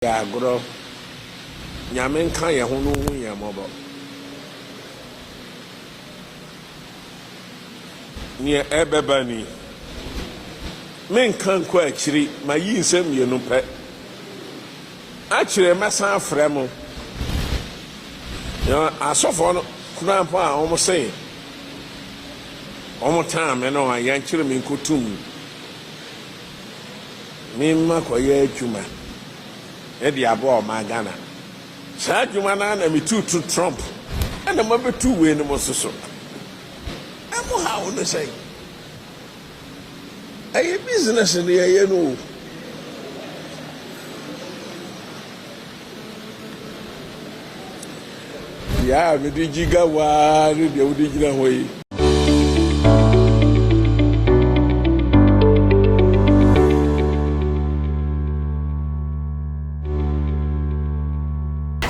ya goro nyame nka ye ho no hu ye mobo ni ebeba ni men kan ko akiri ma yi nsem ye no pe akire masa afre mo ya asofo no kuna mpo a omo sei omo time no ayan kire me nkotum mi ma ko ye adwuma edi abo ma Ghana sa adwuma na mi to Trump and ma be two we no mo so amo ha wo no say ay business ni ye no ya mi di giga wa ni de wo di gina hoyi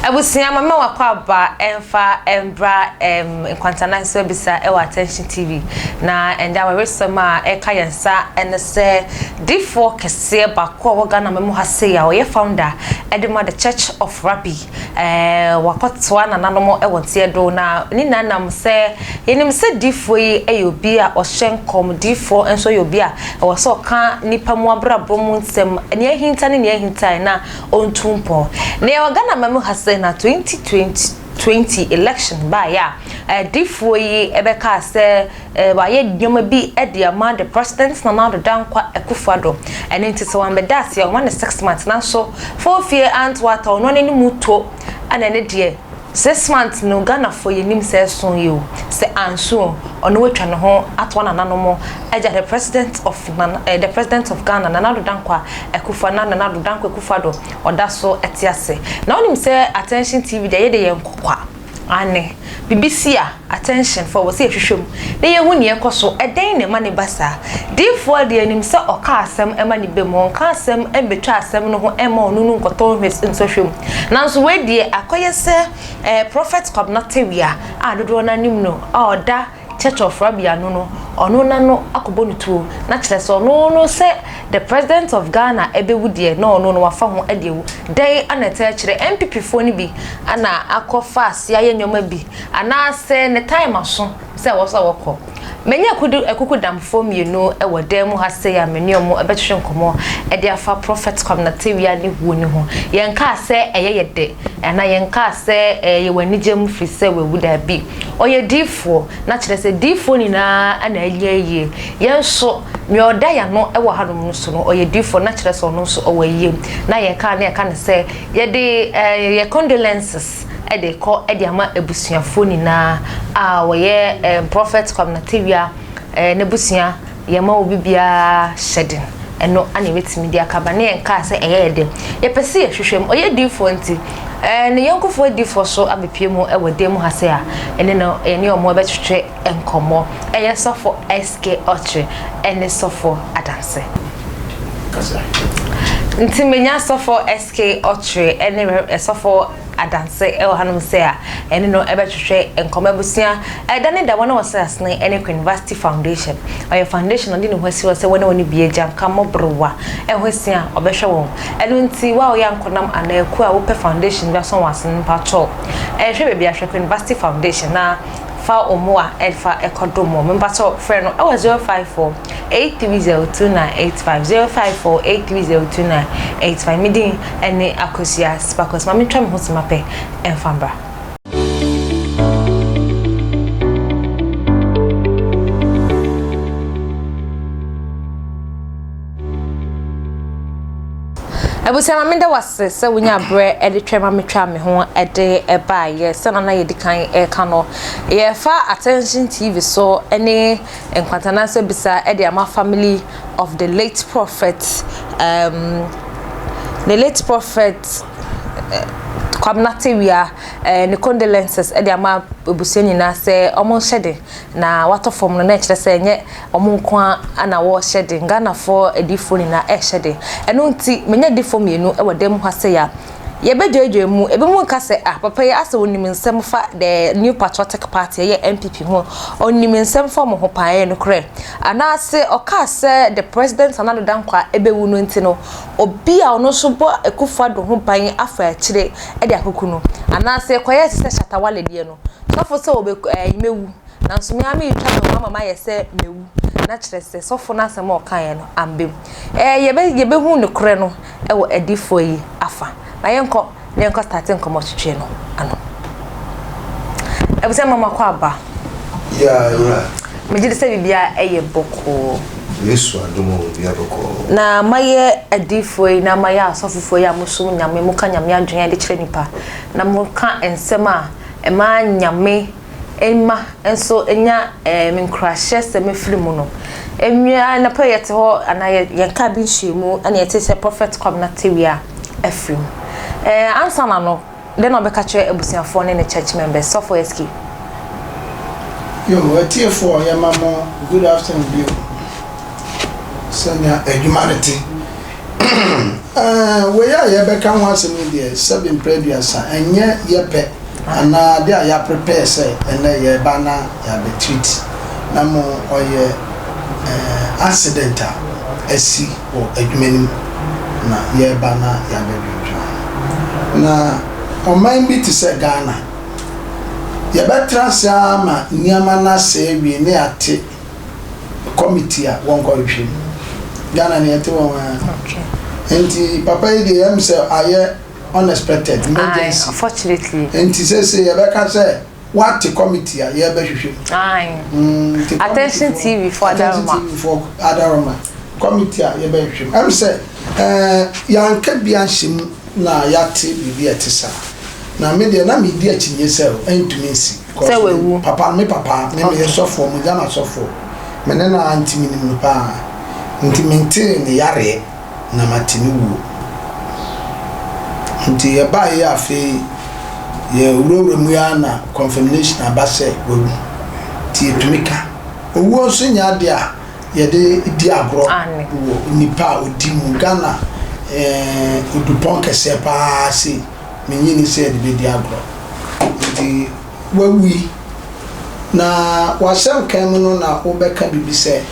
Abusia mama wakwaba emfa embra nkwantana so bisa e wa Attention TV na enda we resoma e ka yensa ene se D4 kese ba ko woga na memu hase ya o founder edema the Church of Rabbi wakotwa na nanom e wonte do na ni nanam se yenim se D4 yi e obi a o hyenkom D4 enso yobi a e wo so ka nipa mu abrabo mu nsem ne ahinta ne ahinta na ontumpo ne woga na memu hase na 2020 election ba ya D4 yi ebeka se ba ye dwoma bi e de ama the president na now dankwa ekufado ene ntise wan be das ya 6 months na so 4 year antwata ono ne muto ana ne de 6 months no Ghana for yenim se son you se anso ono wetwa ne ho atwa na nanom eja the president of Ghana na now dankwa ekufa na now dankwa ekufado odaso etiase na onim se Attention TV de ye de yenkokwa ane BBC Attention for wo se hwehwem de ye hu ne ekoso eden ne mane basa D4 de anim se oka asem ema ne bemo ka asem embetwa asem no ho ema onunu nkoto hwes nsohwem nanso we de akoye se prophet KWABINA TAWIAH a dodo na nim no oda Church of Rabbi no ono na no akobonu tuo na kire so no se the president of Ghana ebewudie no wafa ho adewu dai anata kire MPP fo ni bi ana akofa asia ye nyoma bi ana se ne time aso se wo so wokọ menya ekuku damfo mienu e wodam ha se ya meniomo ebetwe nkomo e de afa prophet KWABINA TAWIAH ni hu ni ho yenka se eyeyede ana yenka se ye wanigem fi se wewuda bi oye D4 na kire se D4 ni na ana ayeye yenso me oda ya no e wo hanom no so no oye D4 na kire se ono so owaye na yenka na yeka ne se ye de ye condolences ede ko ede ama ebusuafo ni na a woye prophet KWABINA TAWIAH ne busua ye ma obi bia shedding eno ani wetimi dia kaba ne enka se eyede ye pese ye hwehwem oye D4 nti ne yonkofo D4 so abepiemu e wodem hase a ene no ene omo betwetwe enkomo eye sofo SK Ochre ene sofo adanse kasa nti menya sofo SK Ochre ene sofo adanse e hanum se a ene no ebetwetwe enkomo busia dane da wona wose asne ene University Foundation oye foundation odi ne hwasi wose wona woni bieja kamo browa e hwasia obehwe won eno nti wa o yankonam anaeku a wo pe foundation bia so wasen pacho hwe bia hwe University Foundation na fa omoa elfa ekodomo membato friend no 054 8302985 054 8302985 midin ene akosia spakos mami twam hosimape enfambra Abusia mamenda wase se wonya bre ede twema metwa me ho ede eba ye se na ye dikan e ka no ye fa Attention TV so ene enkwantana so bisa ede ama family of the late prophet KWABINA TAWIAH ne condolences ede ama ebusia nyina se omo hyede na watofom no na kire se enye omo nko ana wo hyede Ghana for D4 ni na hyede eno nti menya D4 mienu e wodem hase ya ye bedwedwe mu ebe mu ka se papa ye ase onim nsem fa the New Patriotic Party ye MPP ho onim nsem fa mo ho paaye no kre ana ase oka se the president anado dankwa ebe wu no ntino obi a ono so bo ekufado ho pan afa akire e de akoku no ana ase koye se shatawale die no sofo se obe mewu nanso me ami twa mama ye se mewu na kire se sofo na asem okaye no ambem ye be hu no kre no e wo ODIFO yi afa na yenko starting komo twetwe no ano ebuse mama kwa aba yeah mejide se bibia eye boko yesu adomo bibia boko na maye ODIFO na maye asofofo ya musum nyame muka nyame adwen de kire nipa na muka ensema ema nyame ema enso enya menkrahye se mefiri mu no enwa na pa yete ho ana yenka bi nhyimu ana yete se prophet KWABINA TAWIAH efrim answer na no then obeka kire ebusiafo ne church members so for eski yo atiefo ya mama good afternoon you sanya humanity we ya beka ho asem die 7 previous enye yepe ana dia ya prepare say ene ye bana ya be treat na mo oye accident esi o adwumanim na ye bana ya be na oman bi ti se Ghana ye betra sama niama na se wi ne ate committee a won ko hwem Ghana ne ate won okay enti papa yi dey am say aye unexpected emergency unfortunately enti say ye be ka say what committee a ye be hwehwem attention TV for Adaroma committee a ye be hwehwem am say yanka bi anhyem na yate bibi etisa na me de na me di achinye se entumi nsi papa me sofo mo jana sofo me na antimi ni pa ntimente ne yare na matini wu nti ye ba ye afi ye uroro mu ya na confirmation abase wu ti etumika owo so nya de a ye de di agro nipa odi mu Ghana udupon kese pa si menyini se de be di agro nti wawi na wasem kan no na obeka bibi se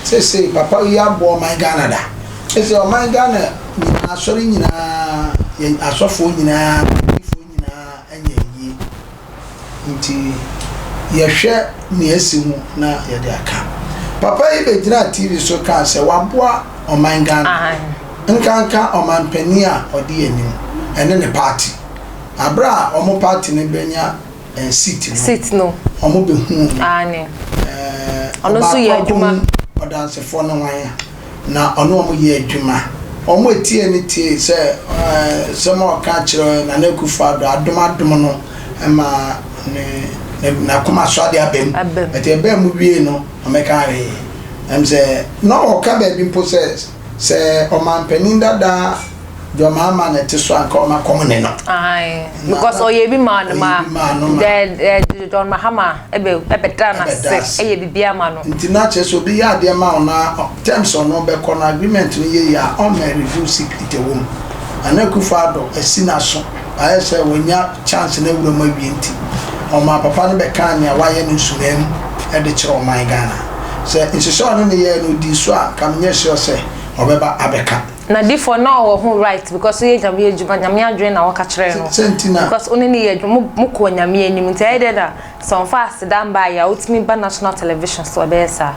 papa yi abo my Ghana da ese o my Ghana ni asori nyina asofo nyina ifo nyina anya yi nti ye hwe ni esimu na ye de aka papa yi be gira TV so kan se waboa o my Ghana nkanka omanpani a odi anim ene ne party abra omo party ne benya seat no omo be hu ono so ye adwuma odanse fo no wan na ono omo ye adwuma omo etie ne tie se mo ka kire na na kufa do adom no ma ne na kuma so ade abem ete be mu wie no omeka re am se no ka be bi process se omanpani dada do mama na te so anka oma komune no because oye bi man ma the don mahama ebe tra na se eye bibia ma no ntina che so bi ya de ma ona terms no be kono agreement no ye ya o me review secret wom anakufa do asina so aye se wonya chance na wuro ma bi nti o ma papa no be kan ya waye no nsumam e de kire o man Ghana se insisho no ne ye no di so a kam nye sure se obeba abeka na DIFO na wo right because ye jam ye juma nyame adwen na waka kire no because oni ne ye juma mu ko nyame anim nti ai da some fast dan ba ya utimi ba national television so be sa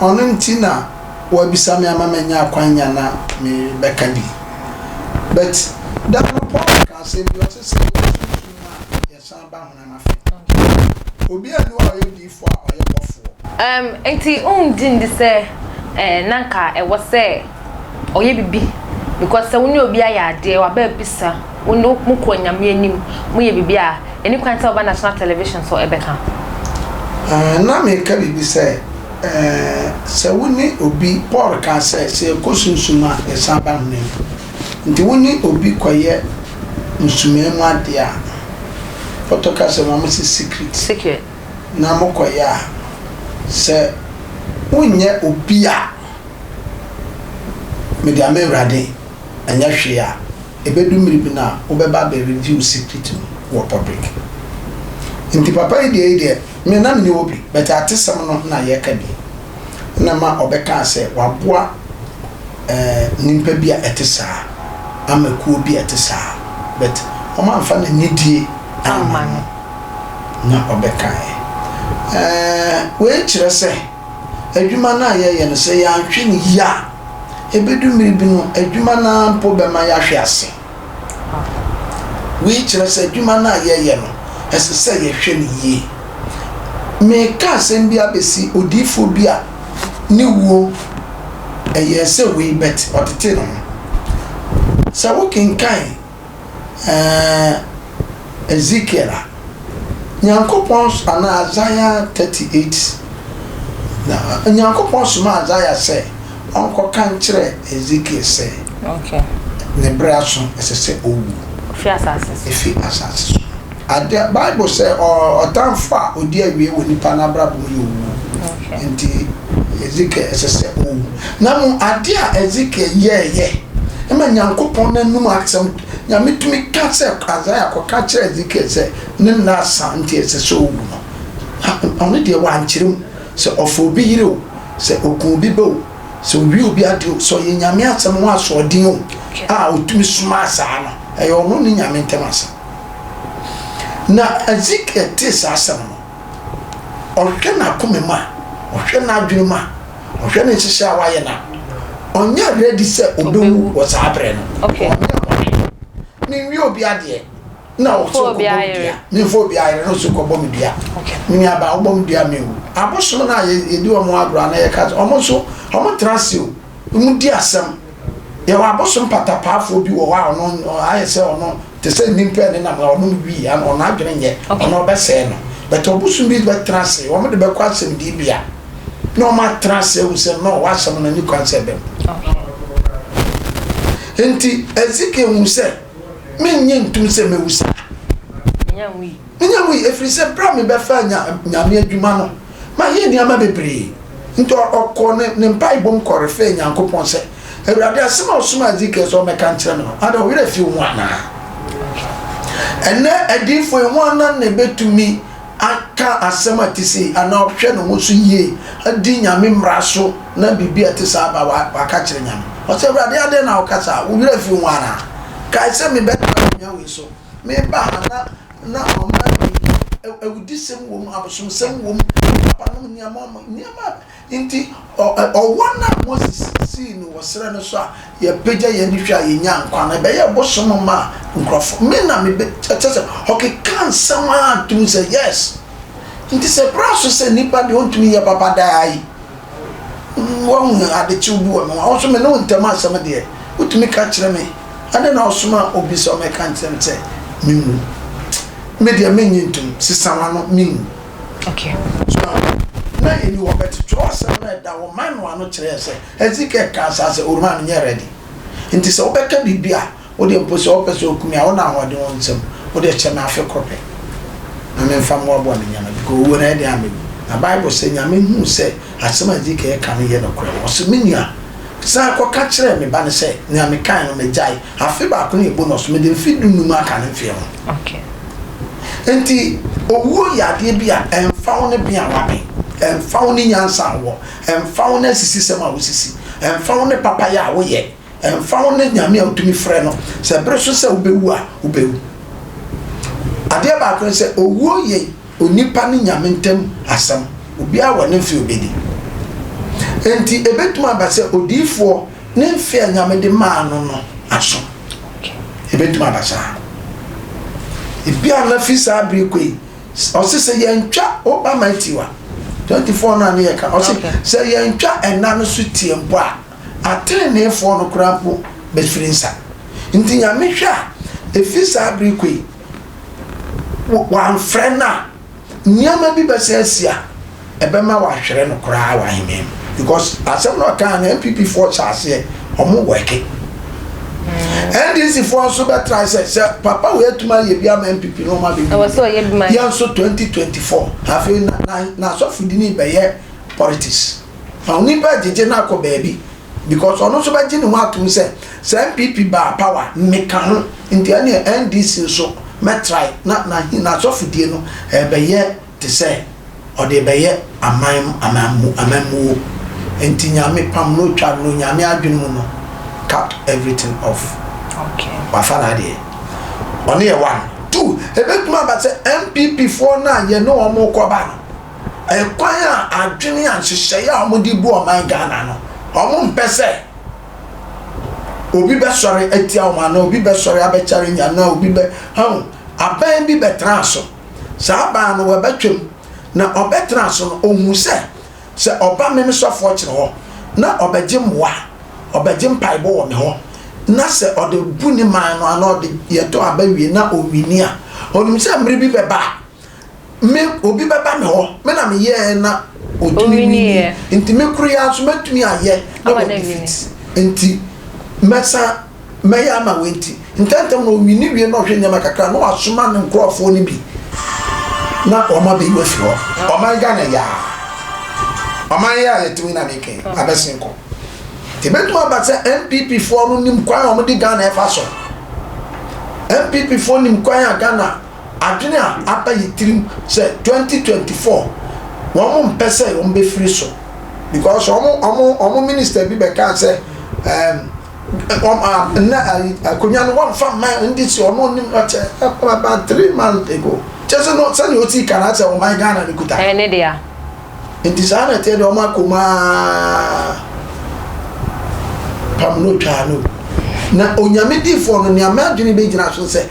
ono nti na wo bisa me amamanya akwanya na me beka bi but that no point can say you say ya san ba hona mafe obi anu a ye DIFO a ye bofo enti din di se nanka e wo se oye bibi because se woni obi aya ade wa ba bisa woni mu ko nyame anim mu ye bibi a eni kwanta oba national television so ebeka na me ka bibi se woni obi Paul ka se kosunsuma e saba hune nti woni obi koye nsumemu ade a fotoka se mo se secret na mo koye a se wonye obi a me dia me rade anya hwe a ebedu mmiri bi na obeba be review secret wo public nti papa ide me na me obi but atesem no na ye ka bi na ma obeka se waboa nimpa bi a etesa amakuo bi etesa but o ma mfa na nyidie amman na obeka we kire se adwuma na ye no se ya hwe ni ya ebedu mmiri bi no adwuma na mpo be ma ya hwe ase we kire se adwuma na ye no ese se ye hwe ni ye me ka sem bi abesi ODIFO bi a ni wo se we bet otete no sa wo kinkan Ezekiel Nyankopon ana Isaiah 38 na Nyankopon suma Isaiah say onko kan kire Ezekiel say okay ne braso ese owu fi asase ade Bible say otamfa odi awie woni pana brabo yo okay nti Ezekiel ese owu na mu ade a Ezekiel ye ema Nyankopon na num aksam nyame tumi ka se Isaiah ko ka kire Ezekiel say ne na sa nti ese owu no ono de wa nkyerem se ofo bi yire o se okun bi be o se wi obi ade so ye nyame asem ho aso odin o a otumi suma asa no e yo no ni nyame ntemasa na Ezekiel tis asem no ohwe na komema ohwe na adwene ma ohwe na hihia waye na onya ready se obewu wo sa abre no okay ni wi obi ade na o so ko bia ni fo bia ire no so ko bom bia ni aba bom bia me wu aboso na ye di o mo agro na ye ka o mo so o mo trasio mu di asem ye wa aboso patapafo bi wo wa no aye se ono te se nimpe ne na ono wi an ono adwene nye ono be se no but obusu bi be trase o mo de be kwa asem di bia no ma trase u se no wa asem na ni kwa se be enti Ezekiel mu se menye ntum se mewusa nyawi efri se bra me be fa nyame adwuma no ma ye ni ama bebre nto okọ ne mpai bom korefe Nyankopon se Ewurade asema osuma Ezekiel so me kan kire no ada we refi hu ana ene adifo hu ana ne betumi aka asema tisi ana ohwe no so yie adi nyame mraso na bibia tisa aba wa ka kire nyame o se Ewurade ade na o kasa we refi hu ana kai se me be nyawe so me ba na oma ewudi sem wom abosom sem wom papa no niama inti o wana Moses si no wasra no so a ye peja ye ni hwa ye nya nkwa na be ye bosom ma nkrofo me na me be tete okay kan sama to say yes inti se braso se nipa de ontumi ye papa dai won ade chubu o so me no ntama asama de utumi ka kire me ade na osuma obi so me kan kire me say mimu media menyintum sisawa no mimu okay so na eni wo bet trust na da wo man no ano kire say Ezekiel ka say urman nye ready nti se obeka bibia wo de mpo se opese okumi a wo na ahode won nsem wo de che na afi krope na me mfa mo abo ne nyama ko wo na de ame na Bible say nyame hu say asema Ezekiel ka ne ye no kure wo se minia sa ko ka kire me ba ne say nyame kan no me jai afi ba ko ne bonus me de fi dunu ma ka ne fi ho okay enti owo ya de bia emfa wo ne bia wabe emfa wo ne nyansa wo emfa wo ne sisi sema wo sisi emfa wo ne papa ya wo ye emfa wo ne nyame a utumi frɛ no se bre so se obewu a obewu ade ba ko se owo ye onipa ne nyame ntem asam obi a wo ne fi obedi enti ebetuma ba se ODIFO ne mfi nyame de ma no no aso ebetuma ba sa ibia na fisa brikwe o se ye ntwa oba matiwa 24 na ne ka o se ye ntwa ena no so tiempo a atene fo no krampo be firinsa nti nyame hwa efisa brikwe wan frena nyama bi be se asia ebema wa hwere no kra wa himem because asem no kan MPP for chase omo work and this for so better say papa we tuma ye bia MPP no ma be so ye bi ma ya so 2024 have na so fudini be ye politics na oni ba jeje na ko baby because ono so ba gini ho atum say MPP ba power meka ho nti ane NDC so metry na so fudie no be ye te say o de be ye amamu nti nyame pam no twa no nyame adwene mu no cut everything off. Okay. Wafana de oni e 1 2 ebetuma ba say MPP for na ye no omo koba e kwan a adwene a hyehyɛ ya omo di bu o man Ghana no omo mpese obi be sori atia o man na obi be sori abechare nya na obi be aban bi betra so sa aban no we betwem na obetra so no ohu se oba me sofo kire ho na obegye mwa obegye mpaibo wo me ho na se ode buni man no ana ode yeto abawie na owini a onum se mre bi beba me obi beba me ho me na me ye na oduni nti me kuru ya so matumi aye na defeat nti mesa meya ma wenti ntentem no owini wie no hwe nyama kakra no asoma ne nkrofo ni bi na oma be we fi ho oma ga na ya oma ya yetumi na meke abesinko Tibetu abase MPP for no nim kwan o modi Ghana efa so MPP for nim kwan a Ghana adwene a apa yitirim say 2024 wo mo mpese o mbe free so because omo minister bi be kan say akonya no one fam man ndi si ono nim ache about 3 months ago just no say o ti kana say o my Ghana ni kuta ne dia intisana te do makoma no tano na onyame difo no ne amadwene be gina so se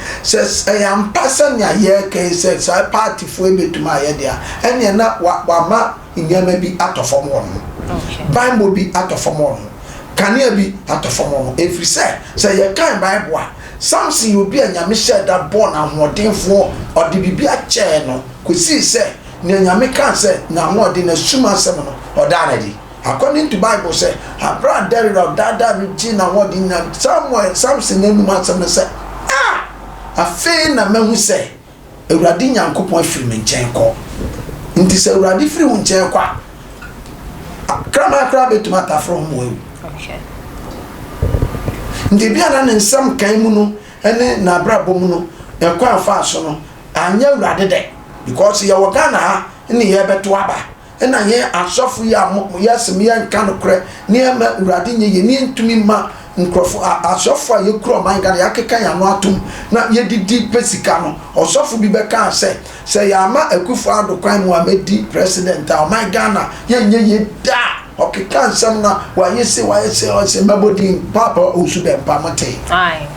am pasa nya ye kai se party fo ebetuma ye dia ene na wa ma nyama bi atofom won okay bible bi atofom won kania bi atofom won every se ye kan bible a something obi anyame share that born ahodenfo odi bibi a che no ko si se ne nyame kan se na odi na suma sem no odana di. According to Bible say, Abraham died of Dada Regina what in somewhere something in the say, a fain na mehu say, a radinya coupon film in Chenko. It is a radi free in Chenkwa. Crama crab to matter from way. Okay. The Bianan and some Kaimuno and then Nabra Bomuno, a quite fashion, and you radde because you are Ghana in the Ebetwaba. And I hear a soft yes, me and can crack near Radin, ye need to me ma a soft for you crow my Ganyaka Matum, not yet deep Pesicano, or soft be back and say, I'm a kufa the crime who made deep president of my Ghana, ye da, okay, can't some now, why you say, I say, Mabody, Papa, who should have Pamate. Aye.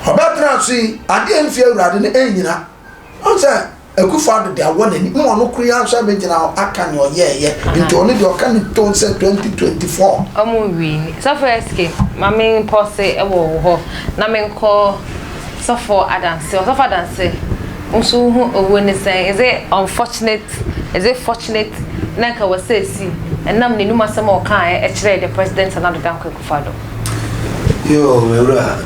About now, see, I didn't feel Radin, you know. I'm saying. Ekufa de awon ani mo no kura so be gina aka ne oye nti oni de oka ne ton se 2024 omo wi so first mama pose e wo ho na me nko so for adanse nso hu owo ne say is it unfortunate is it fortunate na ka we say si enam ne numa sama o kan e kire the president na do danko Ekufa do yo mewra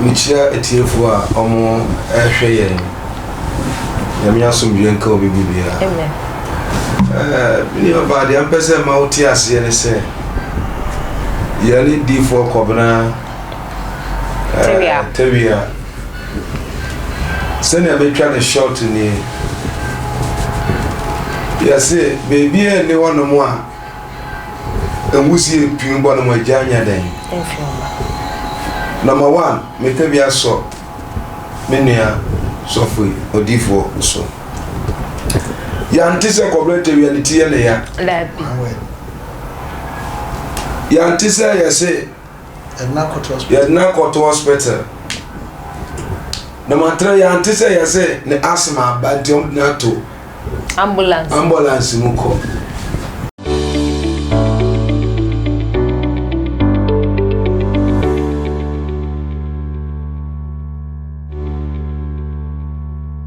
mi chia etiefo a omo ehwe ye Yamia sumbian ko bibia. Amen. Ni obade am pese ma oti ase ne se. Yali D4 KWABINA. Tvgh. Send be try the short ni. Yes, baby any one mo a. Emusi pinbo no mo janya den. Number 1, me Tvgh so. Menua so for ODIFO so ya ntise corporate reality ya ya labi ya ntise ya say na koto hospital na matra ya ntise ya say ne asma ba diom na to ambulance muko